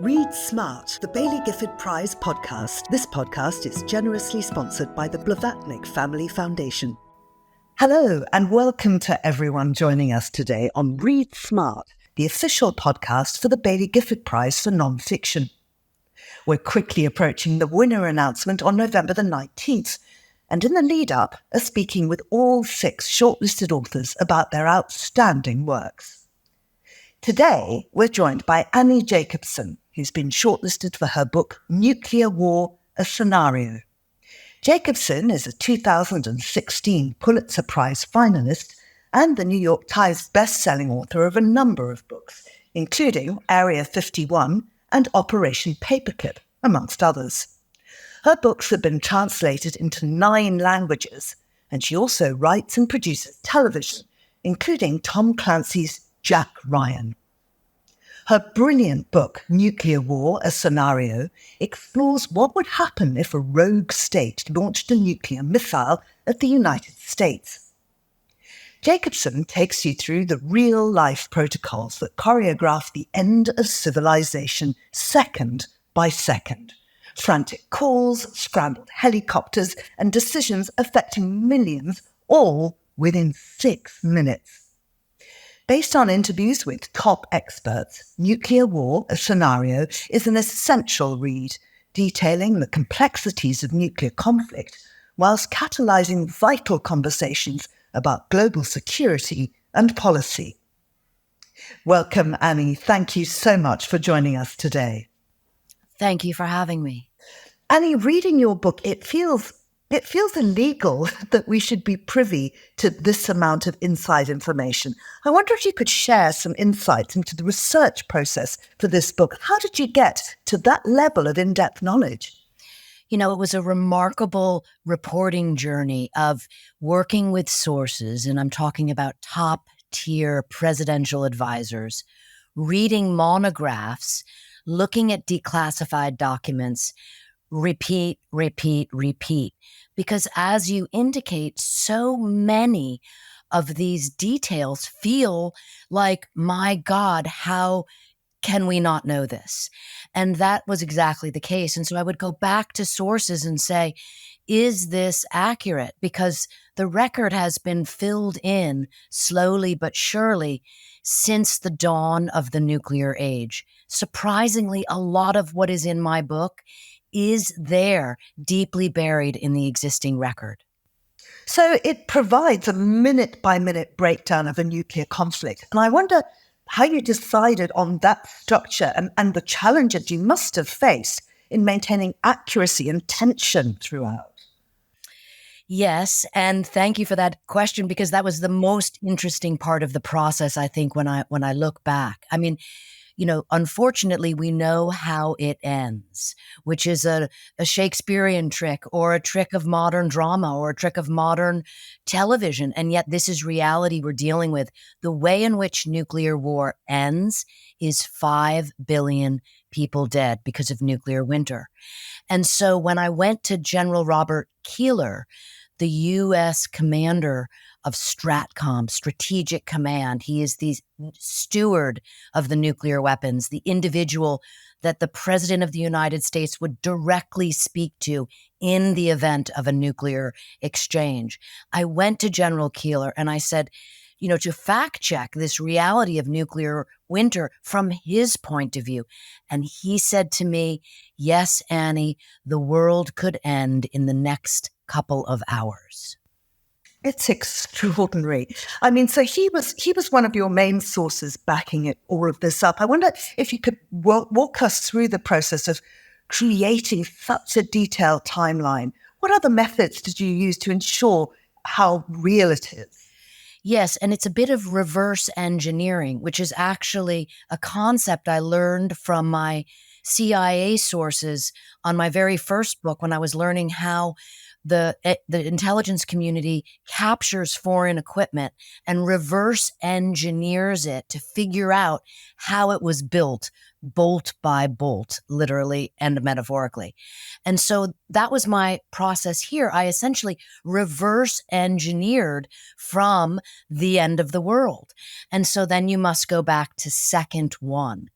Read Smart, the Baillie Gifford Prize podcast. This podcast is generously sponsored by the Blavatnik Family Foundation. Hello, and welcome to everyone joining us today on Read Smart, the official podcast for the Baillie Gifford Prize for Non-Fiction. We're quickly approaching the winner announcement on November the 19th, and in the lead-up are speaking with all 6 shortlisted authors about their outstanding works. Today, we're joined by Annie Jacobsen, who's been shortlisted for her book, Nuclear War, A Scenario. Jacobsen is a 2016 Pulitzer Prize finalist and the New York Times best-selling author of a number of books, including Area 51 and Operation Paperclip, amongst others. Her books have been translated into 9 languages, and she also writes and produces television, including Tom Clancy's Jack Ryan. Her brilliant book, Nuclear War, A Scenario, explores what would happen if a rogue state launched a nuclear missile at the United States. Jacobsen takes you through the real-life protocols that choreograph the end of civilization second by second. Frantic calls, scrambled helicopters, and decisions affecting millions, all within 6 minutes. Based on interviews with top experts, Nuclear War, A Scenario is an essential read, detailing the complexities of nuclear conflict whilst catalysing vital conversations about global security and policy. Welcome, Annie. Thank you so much for joining us today. Thank you for having me. Annie, reading your book, it feels illegal that we should be privy to this amount of inside information. I wonder if you could share some insights into the research process for this book. How did you get to that level of in-depth knowledge? You know, it was a remarkable reporting journey of working with sources, and I'm talking about top-tier presidential advisors, reading monographs, looking at declassified documents, repeat. Because as you indicate, so many of these details feel like, my God, how can we not know this? And that was exactly the case. And so I would go back to sources and say, is this accurate? Because the record has been filled in slowly but surely since the dawn of the nuclear age. Surprisingly, a lot of what is in my book is there, deeply buried in the existing record. So it provides a minute-by-minute breakdown of a nuclear conflict. And I wonder how you decided on that structure and the challenges you must have faced in maintaining accuracy and tension throughout. Yes, and thank you for that question, because that was the most interesting part of the process, I think, when I look back. I mean, you know, unfortunately, we know how it ends, which is a Shakespearean trick or a trick of modern drama or a trick of modern television. And yet this is reality we're dealing with. The way in which nuclear war ends is 5 billion people dead because of nuclear winter. And so when I went to General Robert Keeler, the U.S. commander of STRATCOM, Strategic Command. He is the steward of the nuclear weapons, the individual that the President of the United States would directly speak to in the event of a nuclear exchange. I went to General Keeler and I said, you know, to fact check this reality of nuclear winter from his point of view. And he said to me, yes, Annie, the world could end in the next couple of hours. It's extraordinary. I mean, so he was one of your main sources backing all of this up. I wonder if you could walk us through the process of creating such a detailed timeline. What other methods did you use to ensure how real it is? Yes, and it's a bit of reverse engineering, which is actually a concept I learned from my CIA sources on my very first book when I was learning how the intelligence community captures foreign equipment and reverse engineers it to figure out how it was built bolt by bolt, literally and metaphorically. And so that was my process here. I essentially reverse engineered from the end of the world. And so then you must go back to second one.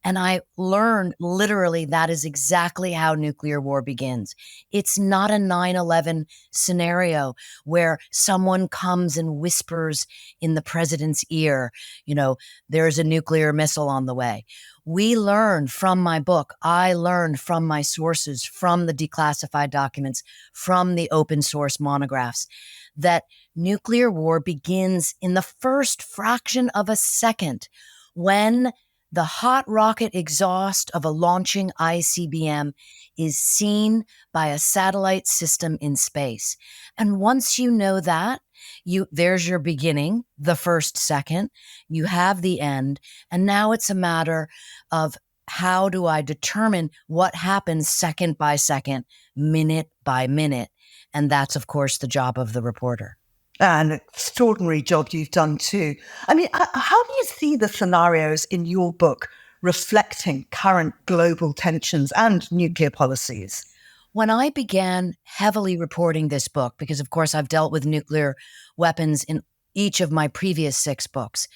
And I learned literally that is exactly how nuclear war begins. It's not a 9/11 scenario where someone comes and whispers in the president's ear, there's a nuclear missile on the way. We learned from my book, I learned from my sources, from the declassified documents, from the open source monographs, that nuclear war begins in the first fraction of a second when the hot rocket exhaust of a launching ICBM is seen by a satellite system in space. And once you know that, there's your beginning, the first second, you have the end, and now it's a matter of how do I determine what happens second by second, minute by minute. And that's, of course, the job of the reporter. An extraordinary job you've done too. I mean, how do you see the scenarios in your book reflecting current global tensions and nuclear policies? When I began heavily reporting this book, because of course I've dealt with nuclear weapons in each of my previous 6 books,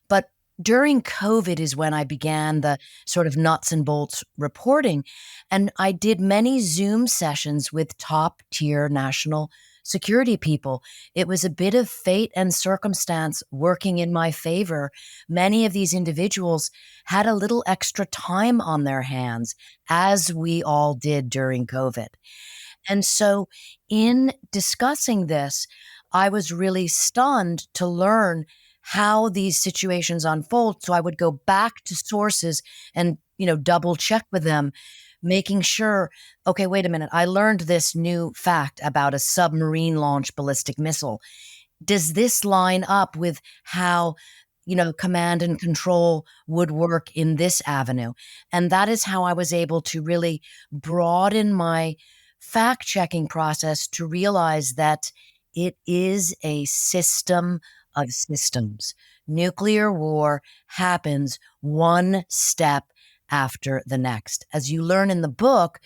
but during COVID is when I began the sort of nuts and bolts reporting. And I did many Zoom sessions with top tier national security people. It was a bit of fate and circumstance working in my favor. Many of these individuals had a little extra time on their hands, as we all did during COVID. And so in discussing this, I was really stunned to learn how these situations unfold. So I would go back to sources and, double check with them, making sure, okay, wait a minute, I learned this new fact about a submarine launched ballistic missile. Does this line up with how, command and control would work in this avenue? And that is how I was able to really broaden my fact-checking process to realize that it is a system of systems. Nuclear war happens one step after the next. As you learn in the book,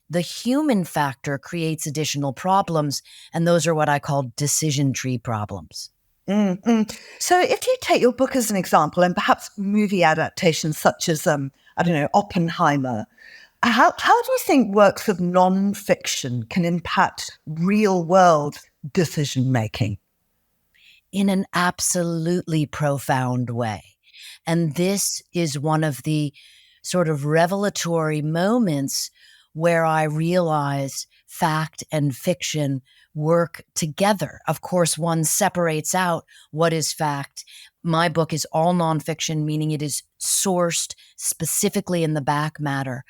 the human factor creates additional problems, and those are what I call decision tree problems. Mm-hmm. So if you take your book as an example, and perhaps movie adaptations such as, Oppenheimer, how do you think works of non-fiction can impact real-world decision-making? In an absolutely profound way. And this is one of the sort of revelatory moments where I realize fact and fiction work together. Of course, one separates out what is fact. My book is all nonfiction, meaning it is sourced specifically in the back matter.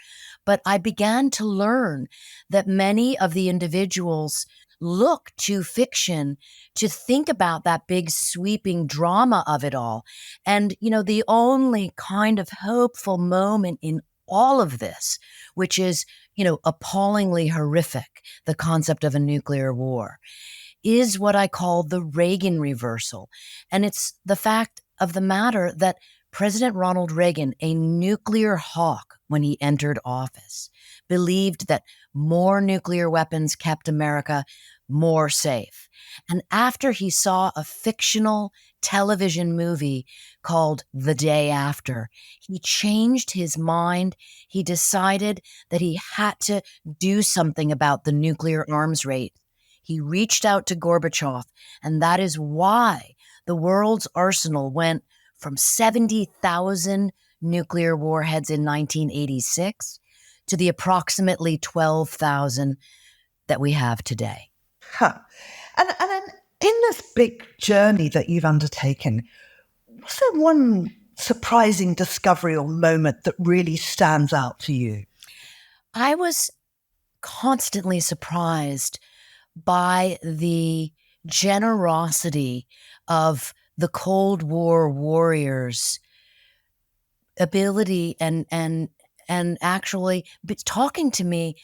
But I began to learn that many of the individuals look to fiction to think about that big sweeping drama of it all. And, the only kind of hopeful moment in all of this, which is, appallingly horrific, the concept of a nuclear war, is what I call the Reagan reversal. And it's the fact of the matter that President Ronald Reagan, a nuclear hawk when he entered office, believed that more nuclear weapons kept America more safe. And after he saw a fictional television movie called The Day After, he changed his mind. He decided that he had to do something about the nuclear arms race. He reached out to Gorbachev, and that is why the world's arsenal went from 70,000 nuclear warheads in 1986 to the approximately 12,000 that we have today. Huh. And then in this big journey that you've undertaken, was there one surprising discovery or moment that really stands out to you? I was constantly surprised by the generosity of the Cold War warriors' ability and actually talking to me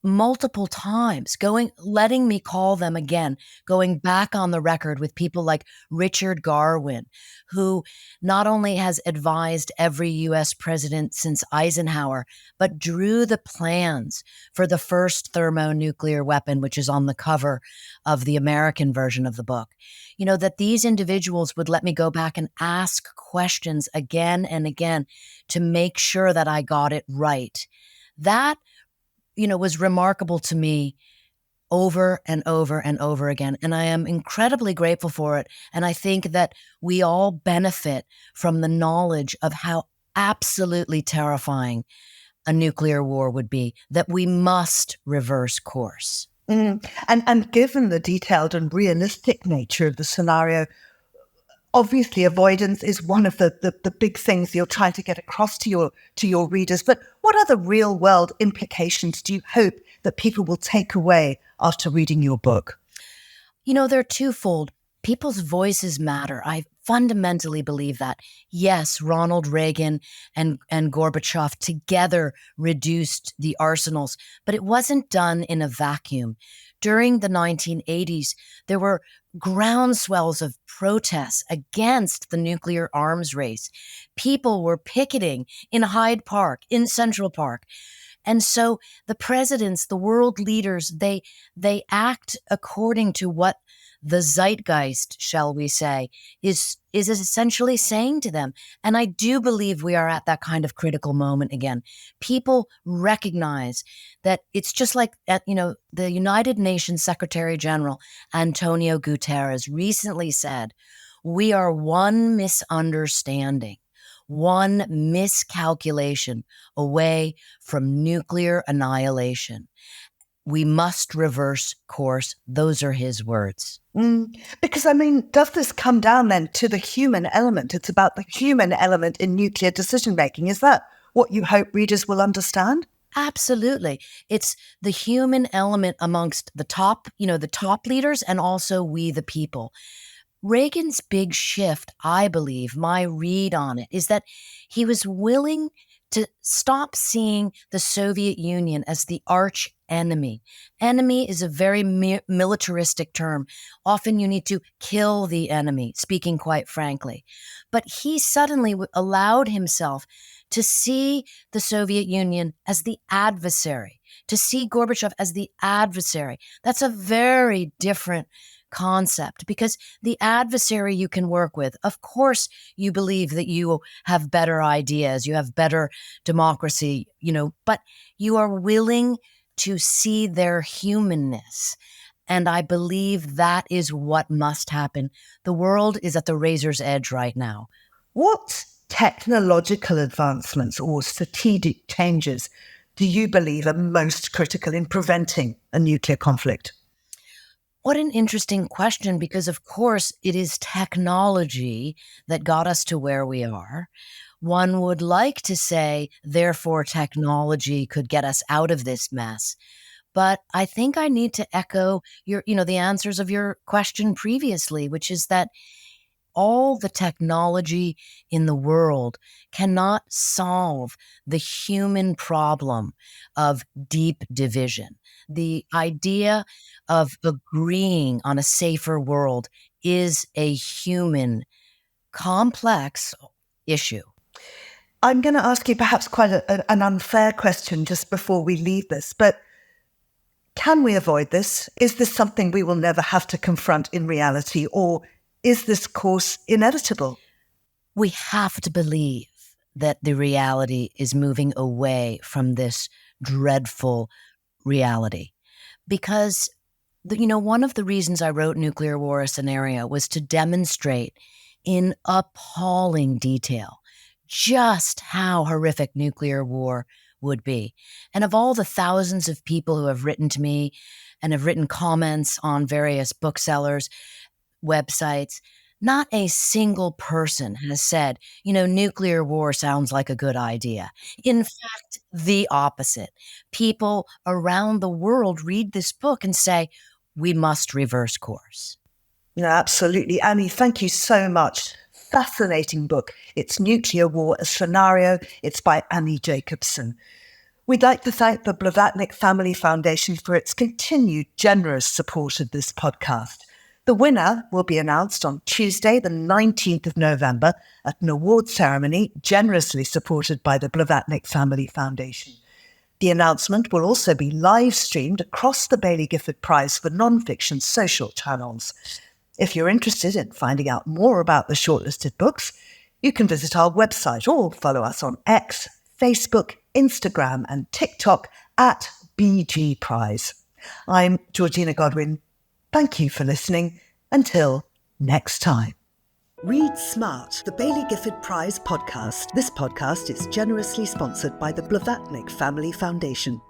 multiple times, letting me call them again, going back on the record with people like Richard Garwin, who not only has advised every US president since Eisenhower, but drew the plans for the first thermonuclear weapon, which is on the cover of the American version of the book. That these individuals would let me go back and ask questions again and again to make sure that I got it right. That was remarkable to me over and over and over again. And I am incredibly grateful for it. And I think that we all benefit from the knowledge of how absolutely terrifying a nuclear war would be, that we must reverse course. And given the detailed and realistic nature of the scenario, obviously, avoidance is one of the big things you're trying to get across to your readers. But what other real world implications do you hope that people will take away after reading your book? They're twofold. People's voices matter. I fundamentally believe that. Yes, Ronald Reagan and Gorbachev together reduced the arsenals, but it wasn't done in a vacuum. During the 1980s, there were groundswells of protests against the nuclear arms race. People were picketing in Hyde Park, in Central Park. And so the presidents, the world leaders, they act according to what the zeitgeist, shall we say, is essentially saying to them. And I do believe we are at that kind of critical moment again. People recognize that it's just like, the United Nations Secretary General, Antonio Guterres, recently said, we are one misunderstanding, one miscalculation away from nuclear annihilation. We must reverse course. Those are his words. Because, does this come down then to the human element? It's about the human element in nuclear decision-making. Is that what you hope readers will understand? Absolutely. It's the human element amongst the top leaders and also we the people. Reagan's big shift, I believe, my read on it, is that he was willing to stop seeing the Soviet Union as the arch enemy. Enemy is a very militaristic term. Often you need to kill the enemy, speaking quite frankly. But he suddenly allowed himself to see the Soviet Union as the adversary, to see Gorbachev as the adversary. That's a very different concept, because the adversary you can work with, of course, you believe that you have better ideas, you have better democracy, but you are willing to see their humanness. And I believe that is what must happen. The world is at the razor's edge right now. What technological advancements or strategic changes do you believe are most critical in preventing a nuclear conflict? What an interesting question, because of course it is technology that got us to where we are. One would like to say, therefore, technology could get us out of this mess. But I think I need to echo the answers of your question previously, which is that all the technology in the world cannot solve the human problem of deep division. The idea of agreeing on a safer world is a human, complex issue. I'm going to ask you perhaps quite an unfair question just before we leave this, but can we avoid this? Is this something we will never have to confront in reality, or is this course inevitable? We have to believe that the reality is moving away from this dreadful reality. Because, one of the reasons I wrote Nuclear War: A Scenario was to demonstrate in appalling detail just how horrific nuclear war would be. And of all the thousands of people who have written to me and have written comments on various booksellers' websites, not a single person has said, nuclear war sounds like a good idea. In fact, the opposite. People around the world read this book and say, we must reverse course. Absolutely. Annie, thank you so much. Fascinating book. It's Nuclear War: A Scenario. It's by Annie Jacobsen. We'd like to thank the Blavatnik Family Foundation for its continued generous support of this podcast. The winner will be announced on Tuesday, the 19th of November, at an award ceremony generously supported by the Blavatnik Family Foundation. The announcement will also be live streamed across the Baillie Gifford Prize for Nonfiction social channels. If you're interested in finding out more about the shortlisted books, you can visit our website or follow us on X, Facebook, Instagram and TikTok at BG Prize. I'm Georgina Godwin. Thank you for listening. Until next time. Read Smart, the Baillie Gifford Prize podcast. This podcast is generously sponsored by the Blavatnik Family Foundation.